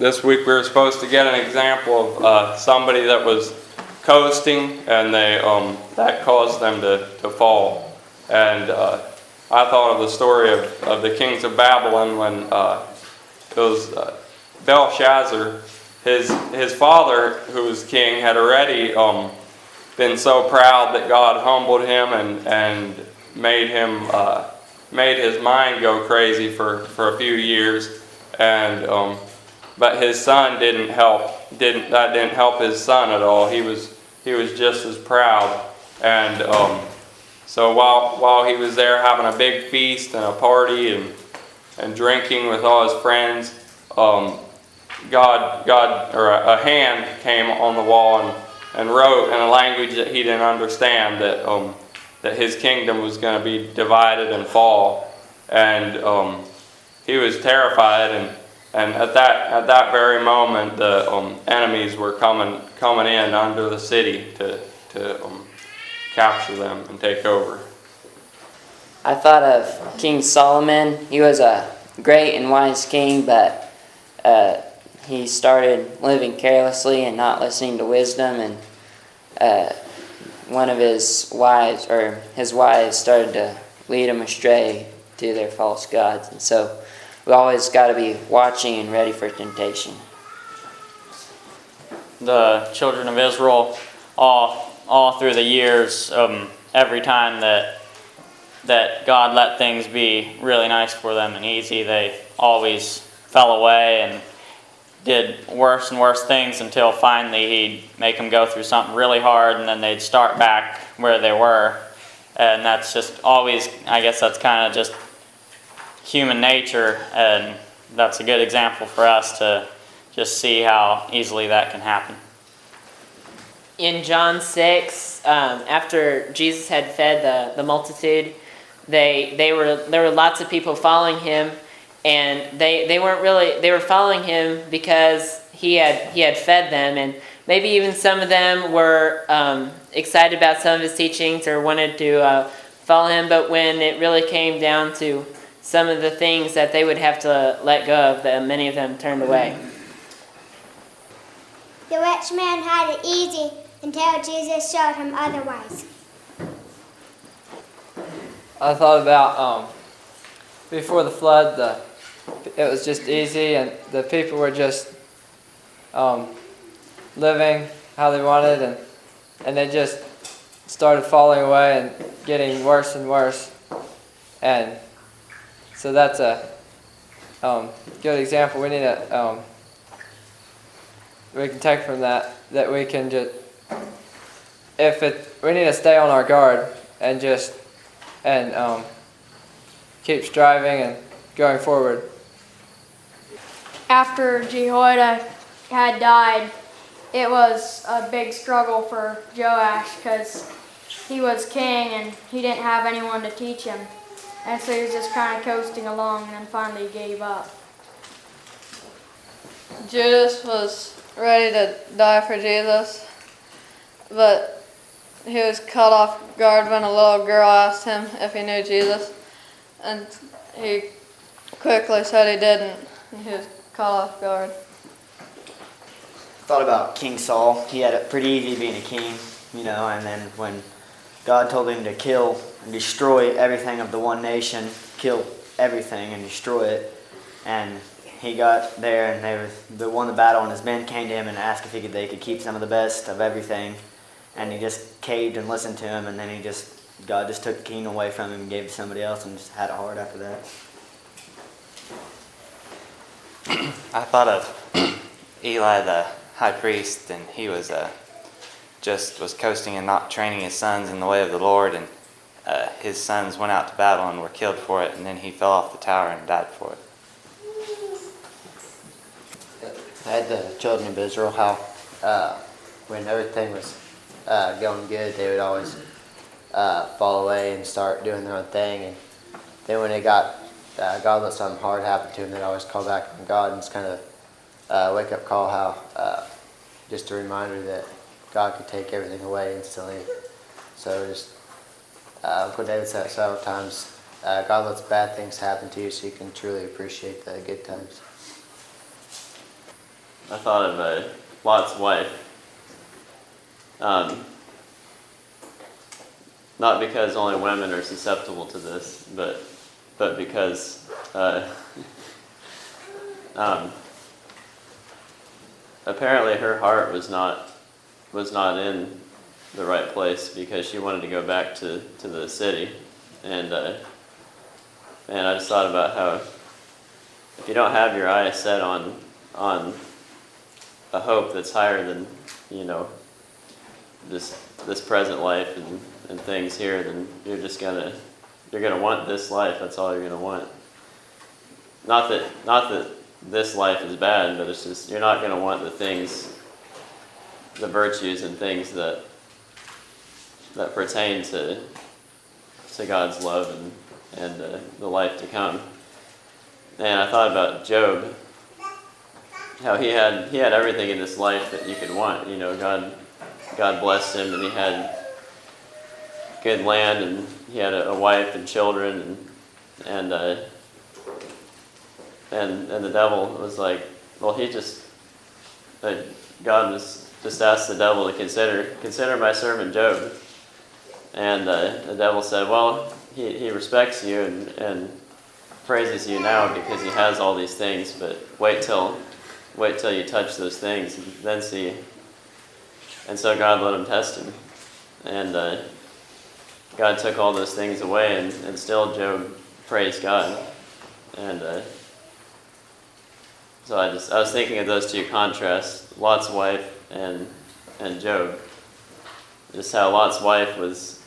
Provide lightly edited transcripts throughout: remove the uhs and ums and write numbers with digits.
This week we were supposed to get an example of somebody that was coasting, and that caused them to fall. And I thought of the story of the kings of Babylon when it was Belshazzar. His father, who was king, had already been so proud that God humbled him and made his mind go crazy for a few years, and but his son didn't help his son at all. He was just as proud, and so while he was there having a big feast and a party and drinking with all his friends, a hand came on the wall and wrote in a language that he didn't understand that his kingdom was going to be divided and fall, and he was terrified. And at that very moment, the enemies were coming in under the city to capture them and take over. I thought of King Solomon. He was a great and wise king, but he started living carelessly and not listening to wisdom, and one of his wives started to lead him astray to their false gods, and so we always got to be watching and ready for temptation. The children of Israel, all through the years, every time that God let things be really nice for them and easy, they always fell away and did worse and worse things until finally He'd make them go through something really hard, and then they'd start back where they were. And that's just always, I guess that's kind of just human nature, and that's a good example for us to just see how easily that can happen. In John 6, after Jesus had fed the multitude, there were lots of people following Him, and they were following Him because he had fed them, and maybe even some of them were excited about some of His teachings or wanted to follow Him, but when it really came down to some of the things that they would have to let go of, that many of them turned away. The rich man had it easy until Jesus showed him otherwise. I thought about before the flood, it was just easy, and the people were just living how they wanted, and they just started falling away and getting worse and worse. And so that's a good example. We need we can take from that we can just we need to stay on our guard and keep striving and going forward. After Jehoiada had died, it was a big struggle for Joash because he was king and he didn't have anyone to teach him. And so he was just kind of coasting along, and then finally gave up. Judas was ready to die for Jesus, but he was caught off guard when a little girl asked him if he knew Jesus, and he quickly said he didn't. He was caught off guard. Thought about King Saul. He had it pretty easy being a king, and then when God told him to kill and destroy everything of the one nation, kill everything and destroy it. And he got there, and they won the battle, and his men came to him and asked if they could keep some of the best of everything. And he just caved and listened to him, and then God just took the kingdom away from him and gave it to somebody else, and just had it hard after that. I thought of Eli the high priest, and he was was coasting and not training his sons in the way of the Lord, and his sons went out to battle and were killed for it, and then he fell off the tower and died for it. I had the children of Israel, how when everything was going good, they would always fall away and start doing their own thing, and then when they got God let something hard happen to them, they'd always call back on God, and it's kind of a wake-up call, how just a reminder that God could take everything away instantly. So just Uncle David said it several times, God lets bad things happen to you so you can truly appreciate the good times. I thought of Lot's wife. Not because only women are susceptible to this, but because apparently her heart was not in the right place, because she wanted to go back to the city, and I just thought about how if you don't have your eyes set on a hope that's higher than this present life and things here, then you're gonna want this life. That's all you're gonna want. Not that this life is bad, but it's just you're not gonna want the things, the virtues and things that pertain to God's love and the life to come. And I thought about Job, how he had everything in this life that you could want. God blessed him, and he had good land, and he had a wife and children, and the devil was like, well, God was just asked the devil to consider my servant Job, and the devil said, well, he respects you and praises you now because he has all these things, but wait till you touch those things and then see. And so God let him test him, and God took all those things away, and still Job praised God. And so I was thinking of those two contrasts, Lot's wife and Job. Just how Lot's wife was,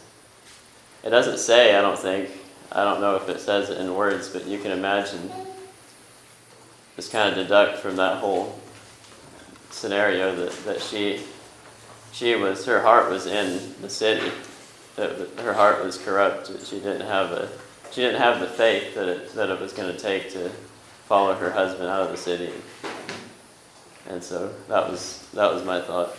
it doesn't say, I don't know if it says it in words, but you can imagine, just kind of deduct from that whole scenario that her heart was in the city, that her heart was corrupt. She didn't have the faith that it was going to take to follow her husband out of the city. And so that was my thought.